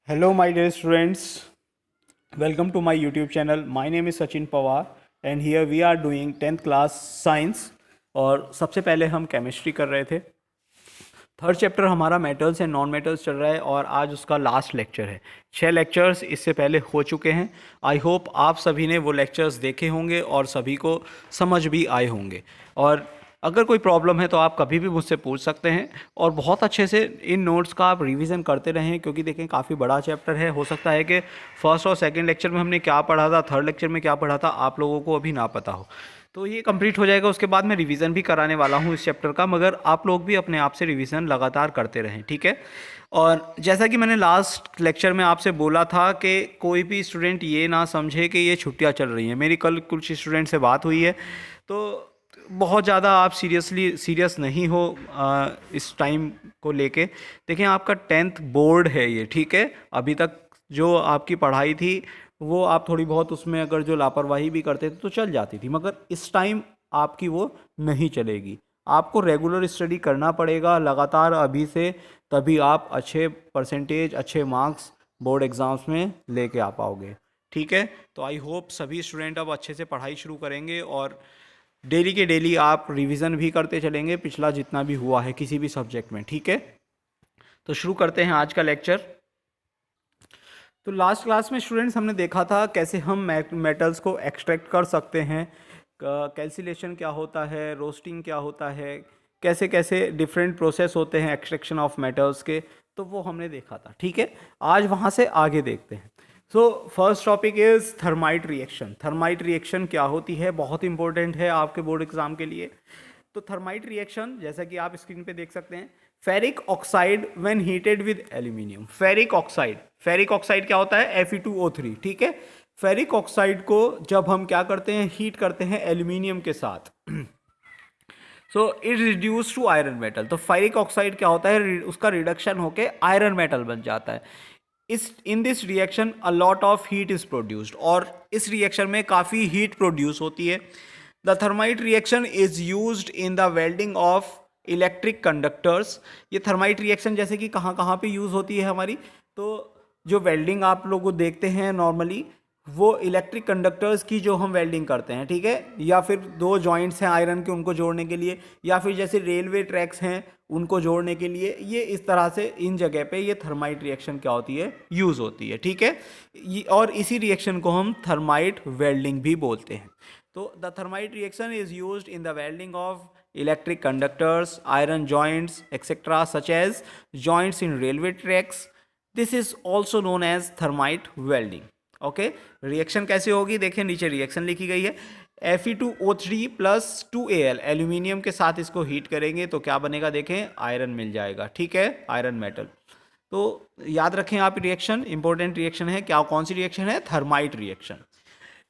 Hello, my dear students. Welcome to my YouTube channel. My name is Sachin Pawar and here we are doing 10th class science. और सबसे पहले हम chemistry कर रहे थे। Third chapter हमारा metals and non metals चल रहा है और आज उसका लास्ट लेक्चर है। 6 लेक्चर्स इससे पहले हो चुके हैं। आई होप आप सभी ने वो लेक्चर्स देखे होंगे और सभी को समझ भी आए होंगे। और अगर कोई प्रॉब्लम है तो आप कभी भी मुझसे पूछ सकते हैं और बहुत अच्छे से इन नोट्स का आप रिवीजन करते रहें, क्योंकि देखें काफ़ी बड़ा चैप्टर है। हो सकता है कि फर्स्ट और सेकंड लेक्चर में हमने क्या पढ़ा था, थर्ड लेक्चर में क्या पढ़ा था, आप लोगों को अभी ना पता हो। तो ये कंप्लीट हो जाएगा, उसके बाद मैं रिवीजन भी कराने वाला हूँ इस चैप्टर का, मगर आप लोग भी अपने आप से रिवीजन लगातार करते रहें, ठीक है। और जैसा कि मैंने लास्ट लेक्चर में आपसे बोला था कि कोई भी स्टूडेंट ये ना समझे कि ये छुट्टियाँ चल रही हैं। मेरी कल कुछ स्टूडेंट से बात हुई है, तो बहुत ज़्यादा आप सीरियस नहीं हो इस टाइम को लेके। देखें, आपका 10th बोर्ड है ये, ठीक है। अभी तक जो आपकी पढ़ाई थी वो आप थोड़ी बहुत उसमें अगर जो लापरवाही भी करते थे तो चल जाती थी, मगर इस टाइम आपकी वो नहीं चलेगी। आपको रेगुलर स्टडी करना पड़ेगा लगातार अभी से, तभी आप अच्छे परसेंटेज, अच्छे मार्क्स बोर्ड एग्ज़ाम्स में लेके आ पाओगे, ठीक है। तो आई होप सभी स्टूडेंट अब अच्छे से पढ़ाई शुरू करेंगे और डेली के डेली आप रिवीजन भी करते चलेंगे पिछला जितना भी हुआ है किसी भी सब्जेक्ट में, ठीक है। तो शुरू करते हैं आज का लेक्चर। तो लास्ट क्लास में स्टूडेंट्स हमने देखा था कैसे हम मेटल्स को एक्सट्रैक्ट कर सकते हैं, कैल्सिलेशन क्या होता है, रोस्टिंग क्या होता है, कैसे कैसे डिफरेंट प्रोसेस होते हैं एक्सट्रैक्शन ऑफ मेटल्स के, तो वो हमने देखा था, ठीक है। आज वहाँ से आगे देखते हैं। So first topic is thermite reaction. Thermite reaction क्या होती है, बहुत इंपॉर्टेंट है आपके बोर्ड एग्जाम के लिए। तो थर्माइट रिएक्शन जैसा कि आप स्क्रीन पे देख सकते हैं, ferric oxide when heated with aluminium. Ferric oxide क्या होता है, Fe2O3, ठीक है। फेरिक ऑक्साइड को जब हम क्या करते हैं, हीट करते हैं एल्यूमिनियम के साथ, so it reduce to iron metal. तो फेरिक ऑक्साइड क्या होता है, उसका रिडक्शन होके आयरन मेटल बन जाता है। इस in this reaction a lot of heat is produced, और इस रिएक्शन में काफ़ी हीट प्रोड्यूस होती है। The thermite reaction is used in the welding of electric conductors. ये थर्माइट रिएक्शन जैसे कि कहाँ कहाँ पे यूज़ होती है हमारी, तो जो वेल्डिंग आप लोग देखते हैं नॉर्मली, वो इलेक्ट्रिक कंडक्टर्स की जो हम वेल्डिंग करते हैं, ठीक है, या फिर दो जॉइंट्स हैं आयरन के, उनको जोड़ने के लिए, या फिर जैसे रेलवे ट्रैक्स हैं उनको जोड़ने के लिए, ये इस तरह से इन जगह पे ये थर्माइट रिएक्शन क्या होती है, यूज़ होती है, ठीक है। और इसी रिएक्शन को हम थर्माइट वेल्डिंग भी बोलते हैं। तो the thermite reaction is used in the welding of electric conductors, iron joints, etc., such as joints in railway tracks. This is also known as thermite welding. Okay, reaction कैसे होगी, देखिए नीचे reaction लिखी गई है। Fe2O3 प्लस 2Al, एल्यूमिनियम के साथ इसको हीट करेंगे तो क्या बनेगा, देखें आयरन मिल जाएगा, ठीक है, आयरन मेटल। तो याद रखें आप, रिएक्शन इंपॉर्टेंट रिएक्शन है। क्या, कौन सी रिएक्शन है, थर्माइट रिएक्शन।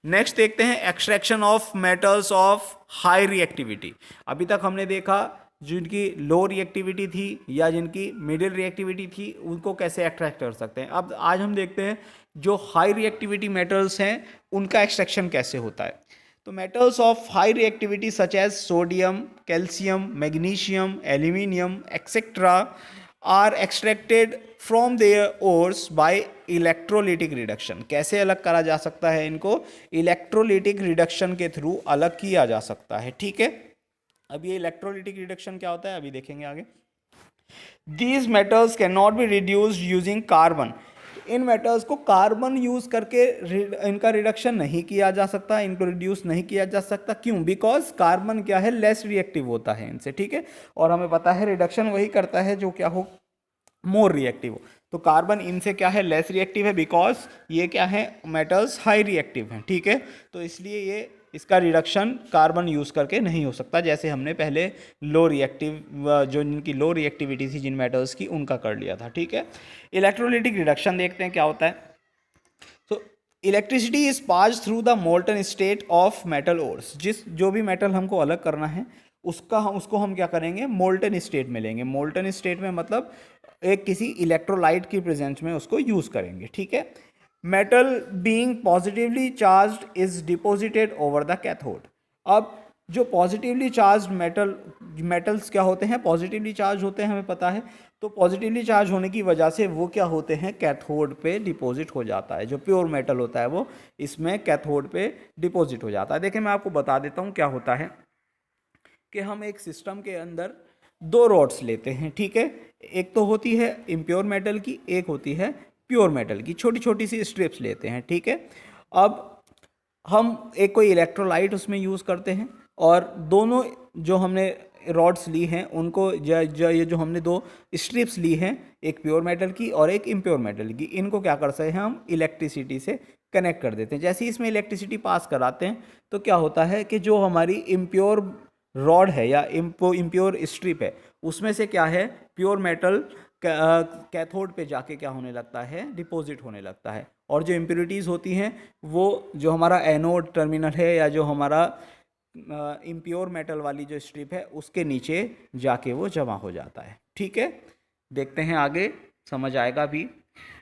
नेक्स्ट देखते हैं extraction of metals of high reactivity. अभी तक हमने देखा जिनकी लो रिएक्टिविटी थी या जिनकी मिडिल रिएक्टिविटी थी उनको कैसे एक्सट्रैक्ट कर सकते हैं। अब आज हम देखते हैं जो हाई रिएक्टिविटी मेटल्स हैं उनका एक्सट्रैक्शन कैसे होता है। तो metals of high reactivity such as sodium, calcium, magnesium, aluminium etcetera are extracted from their ores by electrolytic reduction. कैसे अलग करा जा सकता है इनको, इलेक्ट्रोलिटिक रिडक्शन के थ्रू अलग किया जा सकता है, ठीक है। अब ये इलेक्ट्रोलिटिक रिडक्शन क्या होता है अभी देखेंगे आगे। These metals can not be reduced using carbon. In metals को कार्बन यूज करके इनका रिडक्शन नहीं किया जा सकता, इनको रिड्यूस नहीं किया जा सकता। क्यों, बिकॉज कार्बन क्या है, लेस रिएक्टिव होता है इनसे, ठीक है। और हमें पता है रिडक्शन वही करता है जो क्या हो, मोर रिएक्टिव हो। तो कार्बन इनसे क्या है, लेस रिएक्टिव है, बिकॉज ये क्या है, मेटल्स हाई रिएक्टिव हैं, ठीक है। तो इसलिए ये इसका रिडक्शन कार्बन यूज़ करके नहीं हो सकता, जैसे हमने पहले लो रिएक्टिव, जो जिनकी लो रिएक्टिविटी थी जिन मेटल्स की, उनका कर लिया था, ठीक है। इलेक्ट्रोलिटिक रिडक्शन देखते हैं क्या होता है। तो electricity is pass through the molten state of metal ores. जो भी मेटल हमको अलग करना है उसको हम क्या करेंगे, मोल्टन स्टेट में लेंगे। मोल्टन स्टेट में मतलब एक किसी इलेक्ट्रोलाइट की प्रेजेंस में उसको यूज़ करेंगे, ठीक है। Metal being positively charged is deposited over the cathode. अब जो पॉजिटिवली चार्ज मेटल्स क्या होते हैं, पॉजिटिवली चार्ज होते हैं, हमें पता है। तो पॉजिटिवली चार्ज होने की वजह से वो क्या होते हैं, कैथोड पे डिपॉजिट हो जाता है। जो प्योर मेटल होता है वो इसमें कैथोड पे डिपॉजिट हो जाता है। देखिए मैं आपको बता देता हूँ क्या होता है कि हम एक सिस्टम के अंदर दो रॉड्स लेते हैं, ठीक है। एक तो होती है इम्प्योर मेटल की, एक होती है प्योर मेटल की, छोटी छोटी सी स्ट्रिप्स लेते हैं, ठीक है। अब हम एक कोई इलेक्ट्रोलाइट उसमें यूज़ करते हैं और दोनों जो हमने रॉड्स ली हैं उनको ये जो हमने दो स्ट्रिप्स ली हैं, एक प्योर मेटल की और एक इम्प्योर मेटल की, इनको क्या कर सकते हैं हम इलेक्ट्रिसिटी से कनेक्ट कर देते हैं। जैसे ही इसमें इलेक्ट्रिसिटी पास कराते हैं तो क्या होता है कि जो हमारी इम्प्योर रॉड है या इम्प्योर स्ट्रिप है उसमें से क्या है प्योर मेटल कैथोड पे जाके क्या होने लगता है, डिपॉजिट होने लगता है। और जो इम्प्योरिटीज़ होती हैं वो जो हमारा एनोड टर्मिनल है या जो हमारा इम्प्योर मेटल वाली जो स्ट्रिप है उसके नीचे जाके वो जमा हो जाता है, ठीक है। देखते हैं आगे, समझ आएगा भी।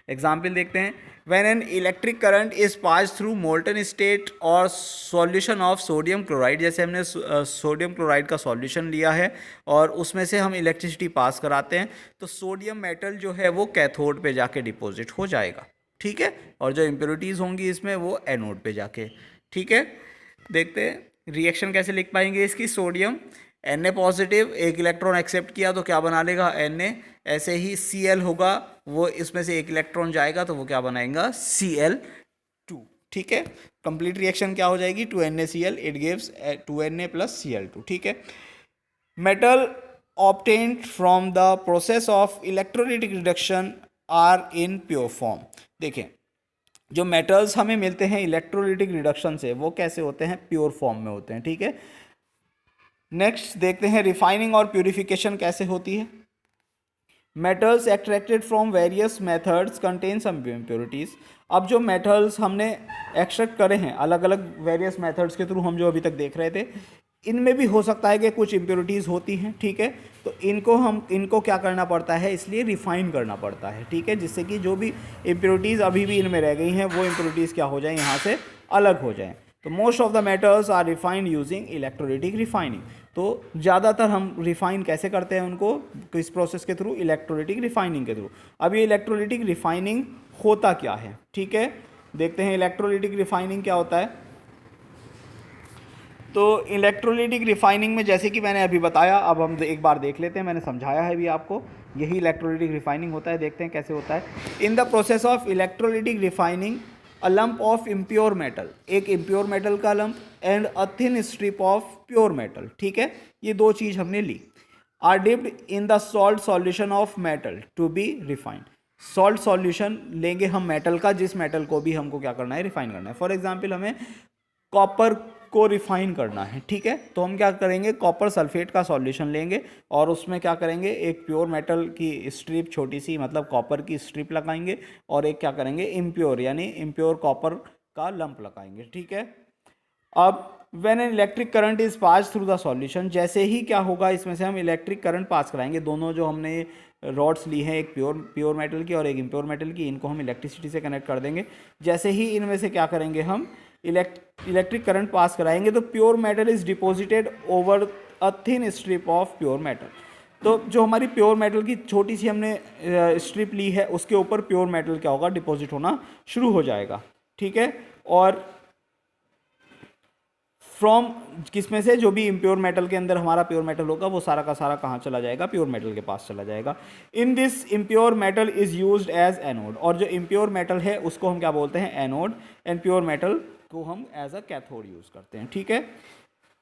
एग्जाम्पल देखते हैं। When an electric current is pass through molten state और सॉल्यूशन ऑफ सोडियम क्लोराइड, जैसे हमने सोडियम क्लोराइड का सॉल्यूशन लिया है और उसमें से हम इलेक्ट्रिसिटी पास कराते हैं तो सोडियम मेटल जो है वो कैथोड पे जाके डिपॉजिट हो जाएगा, ठीक है। और जो इम्प्योरिटीज़ होंगी इसमें वो एनोड पे जाके, ठीक है। देखते हैं रिएक्शन कैसे लिख पाएंगे इसकी। सोडियम Na पॉजिटिव, एक इलेक्ट्रॉन एक्सेप्ट किया तो क्या बना लेगा Na। ऐसे ही Cl होगा, वो इसमें से एक इलेक्ट्रॉन जाएगा तो वो क्या बनाएगा Cl2, ठीक है। कंप्लीट रिएक्शन क्या हो जाएगी 2NaCl, it gives 2Na plus Cl2, ठीक है। Metal obtained from the process of electrolytic reduction are in pure form. देखें जो मेटल्स हमें मिलते हैं इलेक्ट्रोलिटिक रिडक्शन से वो कैसे होते हैं, प्योर फॉर्म में होते हैं, ठीक है। नेक्स्ट देखते हैं रिफाइनिंग और प्यूरिफिकेशन कैसे होती है। Metals extracted from various methods contain some impurities. अब जो मेटल्स हमने एक्सट्रैक्ट करे हैं अलग अलग वेरियस मेथड्स के थ्रू, हम जो अभी तक देख रहे थे, इनमें भी हो सकता है कि कुछ इम्प्योरिटीज़ होती हैं, ठीक है। तो इनको क्या करना पड़ता है, इसलिए रिफ़ाइन करना पड़ता है, ठीक है, जिससे कि जो भी इम्प्योरिटीज़ अभी भी इनमें रह गई हैं वो इम्प्योरिटीज़ क्या हो जाए, यहाँ से अलग हो जाएँ। तो most of the metals are refined using electrolytic refining. तो ज़्यादातर हम रिफ़ाइन कैसे करते हैं उनको, किस प्रोसेस के थ्रू, इलेक्ट्रोलिटिक रिफाइनिंग के थ्रू। अब ये इलेक्ट्रोलिटिक रिफाइनिंग होता क्या है, ठीक है। देखते हैं इलेक्ट्रोलिटिक रिफाइनिंग क्या होता है। तो इलेक्ट्रोलिटिक रिफाइनिंग में जैसे कि मैंने अभी बताया, अब हम एक बार देख लेते हैं, मैंने समझाया है भी आपको, यही इलेक्ट्रोलिटिक रिफाइनिंग होता है। देखते हैं कैसे होता है। In the process of electrolytic refining a lump of impure metal, एक इम्प्योर मेटल का lump and a thin strip of pure metal, ठीक है, ये दो चीज़ हमने ली, are dipped in the salt solution of metal to be refined. Salt solution लेंगे हम मेटल का, जिस मेटल को भी हमको क्या करना है, रिफाइन करना है। फॉर एग्जाम्पल हमें कॉपर को रिफाइन करना है, ठीक है, तो हम क्या करेंगे, कॉपर सल्फेट का सॉल्यूशन लेंगे और उसमें क्या करेंगे, एक प्योर मेटल की स्ट्रिप छोटी सी, मतलब कॉपर की स्ट्रिप लगाएंगे और एक क्या करेंगे, इम्प्योर यानी इम्प्योर कॉपर का लंप लगाएंगे, ठीक है। अब when an electric current is pass through the solution, जैसे ही क्या होगा, इसमें से हम इलेक्ट्रिक करंट पास कराएंगे, दोनों जो हमने रॉड्स ली हैं, एक प्योर मेटल की और एक इम्प्योर मेटल की, इनको हम इलेक्ट्रिसिटी से कनेक्ट कर देंगे। जैसे ही इनमें से क्या करेंगे, हम इलेक्ट्रिक करंट पास कराएंगे तो pure metal is deposited over a thin strip of pure metal. तो जो हमारी प्योर मेटल की छोटी सी हमने स्ट्रिप ली है उसके ऊपर प्योर मेटल क्या होगा, डिपॉजिट होना शुरू हो जाएगा, ठीक है। और फ्रॉम किसमें से, जो भी इम्प्योर मेटल के अंदर हमारा प्योर मेटल होगा वो सारा का सारा कहाँ चला जाएगा, प्योर मेटल के पास चला जाएगा। In this impure metal is used as anode, और जो इम्प्योर मेटल है उसको हम क्या बोलते हैं, एनोड, एंड प्योर मेटल को हम एज अ कैथोड यूज़ करते हैं, ठीक है।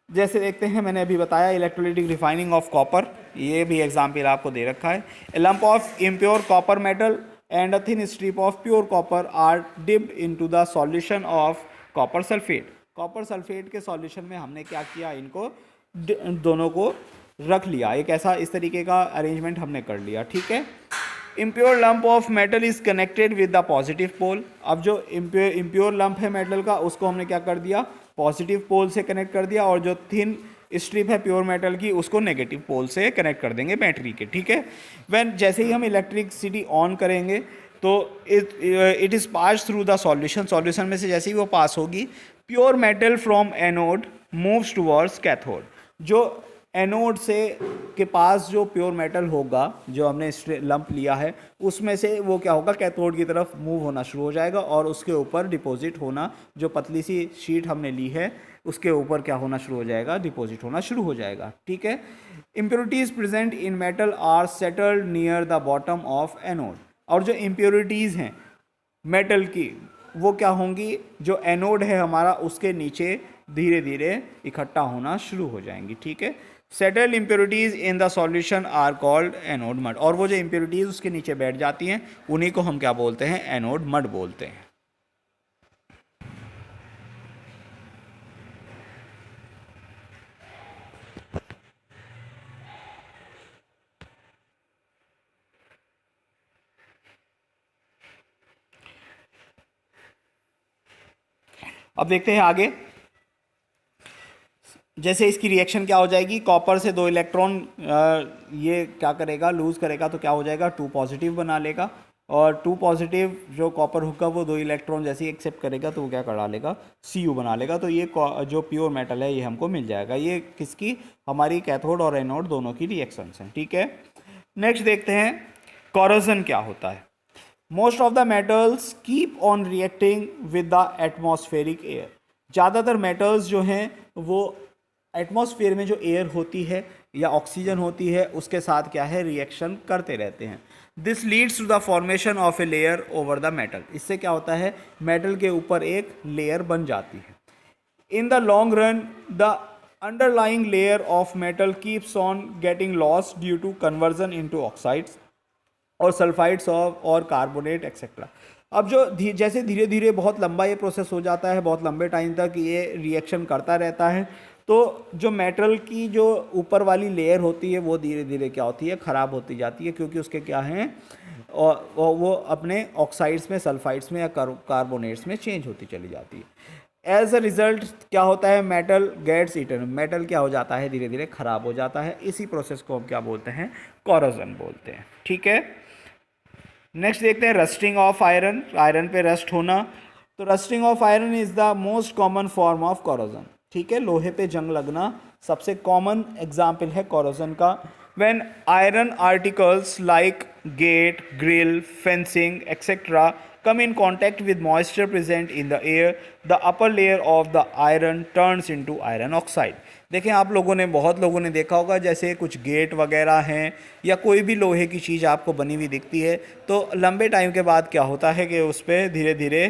जैसे देखते हैं, मैंने अभी बताया इलेक्ट्रोलिटिक रिफाइनिंग ऑफ कॉपर, ये भी एग्जाम्पल आपको दे रखा है। A lump of impure copper metal and a thin strip of pure copper are dipped into the solution of copper sulphate. Copper sulphate के सॉल्यूशन में हमने क्या किया, इनको दोनों को रख लिया, एक ऐसा इस तरीके का अरेंजमेंट हमने कर लिया, ठीक है। Impure lump of metal is connected with the positive pole. अब जो इम्प्योर लंप है मेटल का उसको हमने क्या कर दिया, पॉजिटिव पोल से कनेक्ट कर दिया, और जो थिन स्ट्रिप है प्योर मेटल की उसको नेगेटिव पोल से कनेक्ट कर देंगे बैटरी के, ठीक है। व्हेन जैसे ही हम इलेक्ट्रिसिटी ऑन करेंगे तो it is pass through the solution, solution में से जैसे ही वो पास होगी, pure metal from anode moves towards cathode. जो एनोड से के पास जो प्योर मेटल होगा, जो हमने लंप लिया है, उसमें से वो क्या होगा, कैथोड की तरफ मूव होना शुरू हो जाएगा और उसके ऊपर डिपॉजिट होना, जो पतली सी शीट हमने ली है उसके ऊपर क्या होना शुरू हो जाएगा, डिपॉजिट होना शुरू हो जाएगा। ठीक है। Impurities present in metal are settled near the bottom of anode. और जो इम्प्योरिटीज़ हैं मेटल की, वो क्या होंगी, जो एनोड है हमारा उसके नीचे धीरे धीरे इकट्ठा होना शुरू हो जाएंगी। ठीक है। Settled impurities in the solution are called anode mud. और वो जो इम्प्योरिटीज उसके नीचे बैठ जाती हैं उन्हीं को हम क्या बोलते हैं, एनोड मड बोलते हैं। अब देखते हैं आगे। जैसे इसकी रिएक्शन क्या हो जाएगी, कॉपर से 2 इलेक्ट्रॉन ये क्या करेगा, लूज करेगा, तो क्या हो जाएगा, 2 पॉजिटिव बना लेगा। और 2 पॉजिटिव जो कॉपर होगा वो 2 इलेक्ट्रॉन जैसे ही एक्सेप्ट करेगा तो वो क्या करा लेगा, Cu बना लेगा। तो ये जो प्योर मेटल है ये हमको मिल जाएगा। ये किसकी, हमारी कैथोड और एनोड दोनों की रिएक्शंस हैं। ठीक है। नेक्स्ट देखते हैं कॉरोजन क्या होता है। Most of the metals keep on reacting with the atmospheric air. ज़्यादातर मेटल्स जो हैं वो एटमॉस्फेयर में जो एयर होती है या ऑक्सीजन होती है उसके साथ क्या है, रिएक्शन करते रहते हैं। This leads to the formation of a layer over the metal. इससे क्या होता है, मेटल के ऊपर एक लेयर बन जाती है। In the long run the underlying layer of metal keeps on getting lost due to conversion into oxides और सल्फाइड्स ऑफ और कार्बोनेट एक्सेट्रा। अब जो जैसे धीरे धीरे बहुत लंबा ये प्रोसेस हो जाता है, बहुत लंबे टाइम तक ये रिएक्शन करता रहता है, तो जो मेटल की जो ऊपर वाली लेयर होती है वो धीरे धीरे क्या होती है, ख़राब होती जाती है, क्योंकि उसके क्या हैं, और वो अपने ऑक्साइड्स में, सल्फाइड्स में या कार्बोनेट्स में चेंज होती चली जाती है। एज अ रिज़ल्ट क्या होता है, मेटल गेट्स ईटन। मेटल क्या हो जाता है, धीरे धीरे ख़राब हो जाता है। इसी प्रोसेस को हम क्या बोलते हैं, कॉरोजन बोलते हैं। ठीक है। नेक्स्ट देखते हैं रस्टिंग ऑफ आयरन। आयरन पे रस्ट होना। तो rusting of iron is the most common form of corrosion. ठीक है। लोहे पे जंग लगना सबसे कॉमन एग्जाम्पल है कॉरोजन का। When iron articles like get, grill, fencing etcetera come in contact with moisture present in the air, the upper layer of the iron turns into iron oxide। देखें, आप लोगों ने, बहुत लोगों ने देखा होगा, जैसे कुछ गेट वगैरह हैं या कोई भी लोहे की चीज़ आपको बनी हुई दिखती है, तो लंबे टाइम के बाद क्या होता है कि उस पर धीरे धीरे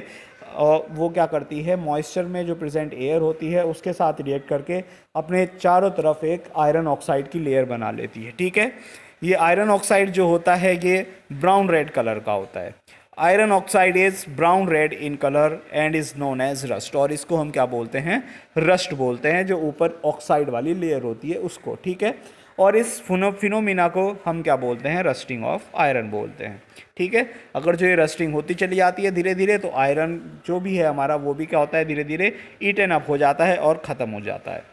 वो क्या करती है, मॉइस्चर में जो प्रेजेंट एयर होती है उसके साथ रिएक्ट करके अपने चारों तरफ एक आयरन ऑक्साइड की लेयर बना लेती है। ठीक है। ये आयरन ऑक्साइड जो होता है ये ब्राउन रेड कलर का होता है। Iron oxide is brown red in colour and is known as rust. और इसको हम क्या बोलते हैं, रस्ट बोलते हैं, जो ऊपर ऑक्साइड वाली लेयर होती है उसको। ठीक है। और इस फिनोमिना को हम क्या बोलते हैं, रस्टिंग ऑफ आयरन बोलते हैं। ठीक है। अगर जो ये रस्टिंग होती चली जाती है धीरे धीरे, तो आयरन जो भी है हमारा वो भी क्या होता है, धीरे धीरे ईटन अप हो जाता है और ख़त्म हो जाता है।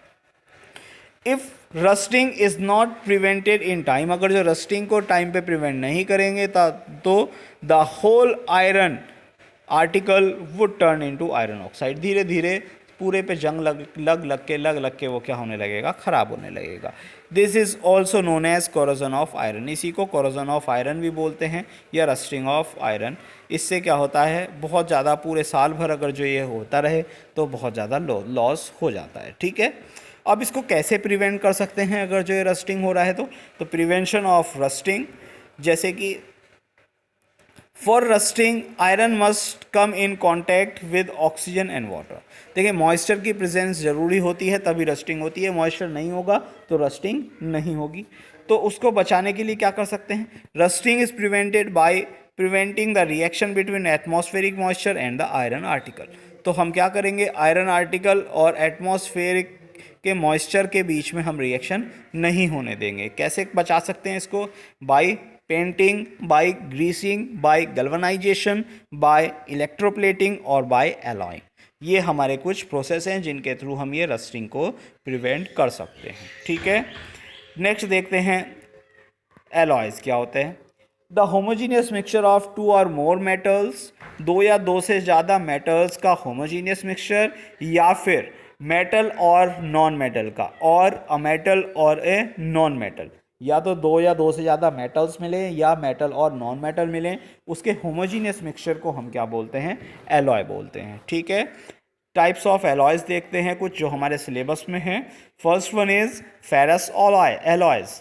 If rusting is not prevented in time, अगर जो रस्टिंग को टाइम पे प्रिवेंट नहीं करेंगे तो the whole iron article would turn into iron oxide. धीरे धीरे पूरे पे जंग लग के वो क्या होने लगेगा, ख़राब होने लगेगा। This is also known as corrosion of iron. इसी को कोरोजन ऑफ आयरन भी बोलते हैं या रस्टिंग ऑफ आयरन। इससे क्या होता है, बहुत ज़्यादा पूरे साल भर अगर जो ये होता रहे तो बहुत ज़्यादा लॉस हो जाता है। ठीक है। अब इसको कैसे प्रिवेंट कर सकते हैं अगर जो ये रस्टिंग हो रहा है तो प्रिवेंशन ऑफ रस्टिंग, जैसे कि for rusting iron must come in contact with oxygen and water. देखिए, मॉइस्चर की प्रेजेंस ज़रूरी होती है तभी रस्टिंग होती है। मॉइस्चर नहीं होगा तो रस्टिंग नहीं होगी। तो उसको बचाने के लिए क्या कर सकते हैं, rusting is prevented by preventing the reaction between atmospheric moisture and the iron article. तो हम क्या करेंगे, आयरन आर्टिकल और एटमॉस्फेरिक के मॉइस्चर के बीच में हम रिएक्शन नहीं होने देंगे। कैसे बचा सकते हैं इसको, by painting, by greasing, by galvanization, by electroplating और बाय एलॉइंग। ये हमारे कुछ प्रोसेस हैं जिनके थ्रू हम ये रस्टिंग को प्रिवेंट कर सकते हैं। ठीक है। नेक्स्ट देखते हैं एलॉयज़ क्या होते हैं। द होमोजीनियस मिक्सचर ऑफ 2 और मोर मेटल्स, 2 या 2 से ज़्यादा मेटल्स का होमोजीनियस मिक्सचर, या फिर मेटल और नॉन मेटल का, और अ मेटल और ए नॉन मेटल, या तो दो या दो से ज़्यादा मेटल्स मिलें या मेटल और नॉन मेटल मिलें, उसके होमोजीनियस मिक्सचर को हम क्या बोलते हैं, एलॉय बोलते हैं। ठीक है, टाइप्स ऑफ एलॉयज देखते हैं कुछ जो हमारे सिलेबस में हैं। First one is ferrous alloys,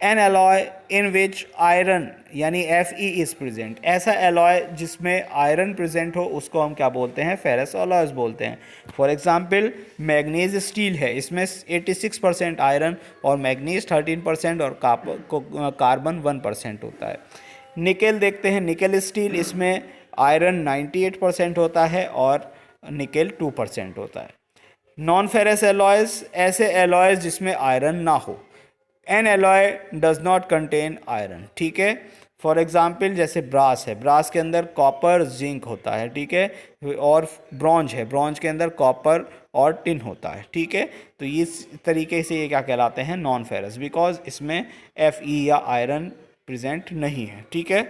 N alloy in which iron यानी Fe इज प्रेजेंट। ऐसा एलॉय जिसमें आयरन प्रेजेंट हो उसको हम क्या बोलते हैं, फेरस एलॉयज बोलते हैं। फॉर एग्जांपल मैग्नीज स्टील है, इसमें 86% आयरन और मैग्नीज 13% और कार्बन 1% होता है। निकेल देखते हैं, निकेल स्टील, इसमें आयरन 98% होता है और निकेल 2% होता है। नॉन फेरस एलॉयज, ऐसे एलॉयज जिसमें आयरन ना हो। N alloy does not contain iron. ठीक है, फॉर एग्जाम्पल जैसे ब्रास है, ब्रास के अंदर कॉपर जिंक होता है। ठीक है, और ब्रॉन्ज है, ब्रॉन्ज के अंदर कॉपर और टिन होता है। ठीक है, तो इस तरीके से ये क्या कहलाते हैं, नॉन फेरस, बिकॉज इसमें Fe या आयरन प्रेजेंट नहीं है। ठीक है,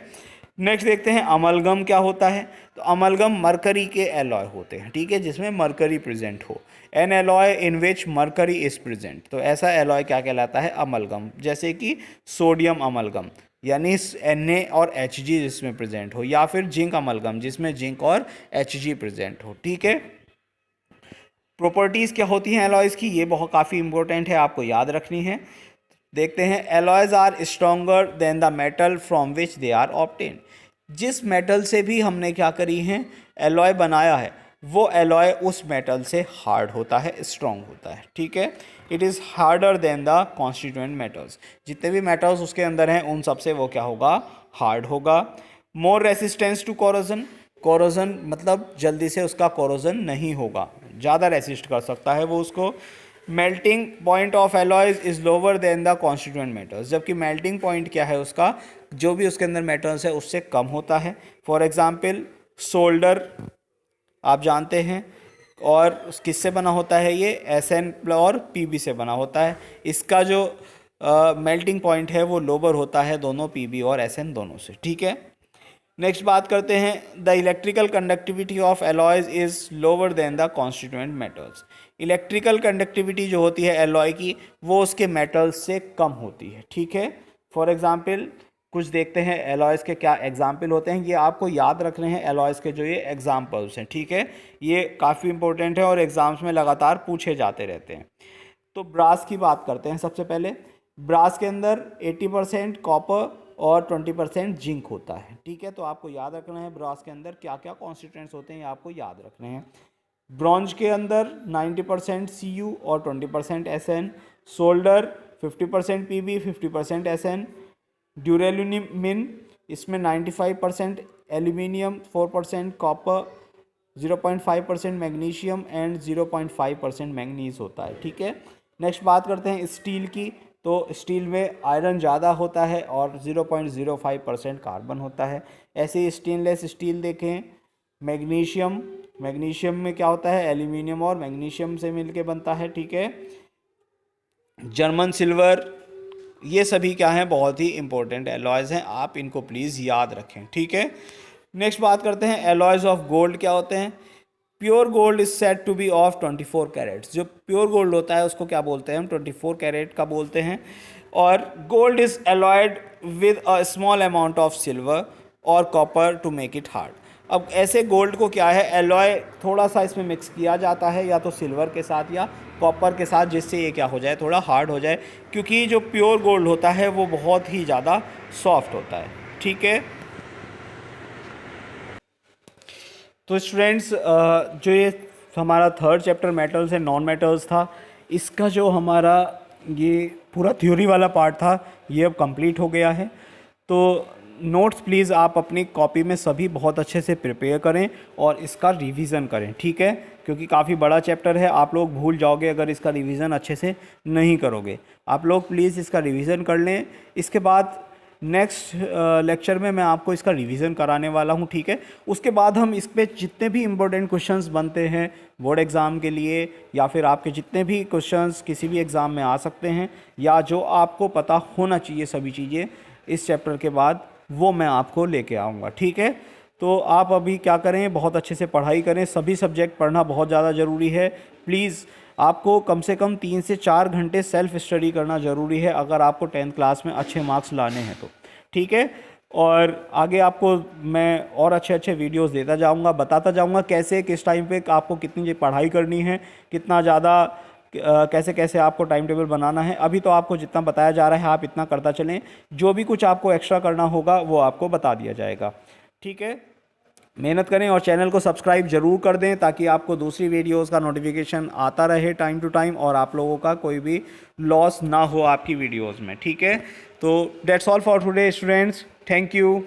नेक्स्ट देखते हैं अमलगम क्या होता है। तो अमलगम मरकरी के एलॉय होते हैं। ठीक है, जिसमें मरकरी प्रेजेंट हो। N alloy in which mercury is present, तो ऐसा एलॉय क्या कहलाता है, अमलगम। जैसे कि सोडियम अमलगम यानी Na और Hg जिसमें प्रेजेंट हो, या फिर जिंक अमलगम जिसमें जिंक और Hg प्रेजेंट हो। ठीक है, प्रॉपर्टीज़ क्या होती हैं एलॉयज़ की, ये बहुत काफ़ी इंपॉर्टेंट है, आपको याद रखनी है। देखते हैं, alloys are stronger than the metal from which they are obtain. जिस मेटल से भी हमने क्या करी है, एलॉय बनाया है, वो एलॉय उस मेटल से हार्ड होता है, स्ट्रॉन्ग होता है। ठीक है, it is harder than the constituent metals. जितने भी मेटल्स उसके अंदर हैं उन सबसे वो क्या होगा, हार्ड होगा। मोर रेसिस्टेंस टू कोरोजन, कोरोजन मतलब जल्दी से उसका कोरोजन नहीं होगा, ज़्यादा रेसिस्ट कर सकता है वो उसको। Melting point of alloys is lower than the constituent metals, जबकि मेल्टिंग पॉइंट क्या है उसका, जो भी उसके अंदर मेटल्स है उससे कम होता है। फॉर एग्जांपल सोल्डर आप जानते हैं, और किससे बना होता है ये, Sn और Pb से बना होता है। इसका जो मेल्टिंग पॉइंट है वो लोअर होता है दोनों Pb और Sn दोनों से। ठीक है, नेक्स्ट बात करते हैं, the electrical conductivity of alloys is lower than the constituent metals. Electrical conductivity जो होती है एलॉय की, वो उसके मेटल्स से कम होती है। ठीक है, फॉर एग्जांपल कुछ देखते हैं एलॉयज़ के क्या एग्जाम्पल होते हैं, ये आपको याद रखने हैं एलॉयज़ के जो ये एग्जाम्पल्स हैं। ठीक है, ये काफ़ी इंपॉर्टेंट है और एग्ज़ाम्स में लगातार पूछे जाते रहते हैं। तो ब्रास की बात करते हैं सबसे पहले। ब्रास के अंदर 80% कॉपर और 20% जिंक होता है। ठीक है, तो आपको याद रखना है ब्रास के अंदर क्या क्या कॉन्स्टिट्यूएंट्स होते हैं, ये आपको याद रखने हैं। ब्रॉन्ज के अंदर 90% Cu और 20% Sn। Solder 50% Pb 50% Sn। Duralumin, इसमें 95% aluminium, 4% copper, 0.5% magnesium and 0.5% manganese होता है। ठीक है, नेक्स्ट बात करते हैं स्टील की। तो स्टील में आयरन ज़्यादा होता है और 0.05% कार्बन होता है। ऐसे ही स्टेनलेस स्टील देखें, मैग्नीशियम, मैग्नीशियम में क्या होता है, एल्यूमिनियम और मैग्नीशियम से मिलके बनता है। ठीक है, जर्मन सिल्वर, ये सभी क्या हैं, बहुत ही इंपॉर्टेंट एलॉयज़ हैं, आप इनको प्लीज़ याद रखें। ठीक है, नेक्स्ट बात करते हैं एलॉयज़ ऑफ गोल्ड क्या होते हैं। Pure gold is said to be of 24 carats. जो प्योर गोल्ड होता है उसको क्या बोलते हैं हम, 24 कैरेट का बोलते हैं। और gold is alloyed with a small amount of silver और copper to make it hard. अब ऐसे गोल्ड को क्या है, एलॉय थोड़ा सा इसमें मिक्स किया जाता है, या तो सिल्वर के साथ या कॉपर के साथ, जिससे ये क्या हो जाए, थोड़ा हार्ड हो जाए, क्योंकि जो प्योर गोल्ड होता है वो बहुत ही ज़्यादा सॉफ्ट होता है। ठीक है, तो स्टूडेंट्स जो ये हमारा third chapter metals and non metals था, इसका जो हमारा ये पूरा थ्योरी वाला पार्ट था ये अब कंप्लीट हो गया है। तो नोट्स प्लीज़ आप अपनी कॉपी में सभी बहुत अच्छे से प्रिपेयर करें और इसका रिवीजन करें। ठीक है, क्योंकि काफ़ी बड़ा चैप्टर है, आप लोग भूल जाओगे अगर इसका रिवीजन अच्छे से नहीं करोगे। आप लोग प्लीज़ इसका रिवीजन कर लें। इसके बाद नेक्स्ट लेक्चर में मैं आपको इसका रिवीजन कराने वाला हूं। ठीक है, उसके बाद हम इस पे जितने भी इम्पोर्टेंट क्वेश्चंस बनते हैं बोर्ड एग्ज़ाम के लिए, या फिर आपके जितने भी क्वेश्चंस किसी भी एग्ज़ाम में आ सकते हैं, या जो आपको पता होना चाहिए सभी चीज़ें इस चैप्टर के बाद, वो मैं आपको लेके आऊँगा। ठीक है, तो आप अभी क्या करें, बहुत अच्छे से पढ़ाई करें, सभी सब्जेक्ट पढ़ना बहुत ज़्यादा ज़रूरी है। प्लीज़ आपको कम से कम 3 से 4 घंटे सेल्फ स्टडी करना ज़रूरी है अगर आपको 10th क्लास में अच्छे मार्क्स लाने हैं तो। ठीक है, और आगे आपको मैं और अच्छे अच्छे वीडियोस देता जाऊंगा, बताता जाऊंगा कैसे किस टाइम पे आपको कितनी पढ़ाई करनी है, कितना ज़्यादा कैसे कैसे आपको टाइम टेबल बनाना है। अभी तो आपको जितना बताया जा रहा है आप इतना करता चलें, जो भी कुछ आपको एक्स्ट्रा करना होगा वो आपको बता दिया जाएगा। ठीक है, मेहनत करें और चैनल को सब्सक्राइब ज़रूर कर दें ताकि आपको दूसरी वीडियोस का नोटिफिकेशन आता रहे टाइम टू टाइम और आप लोगों का कोई भी लॉस ना हो आपकी वीडियोस में। ठीक है, तो that's all for today students, thank you.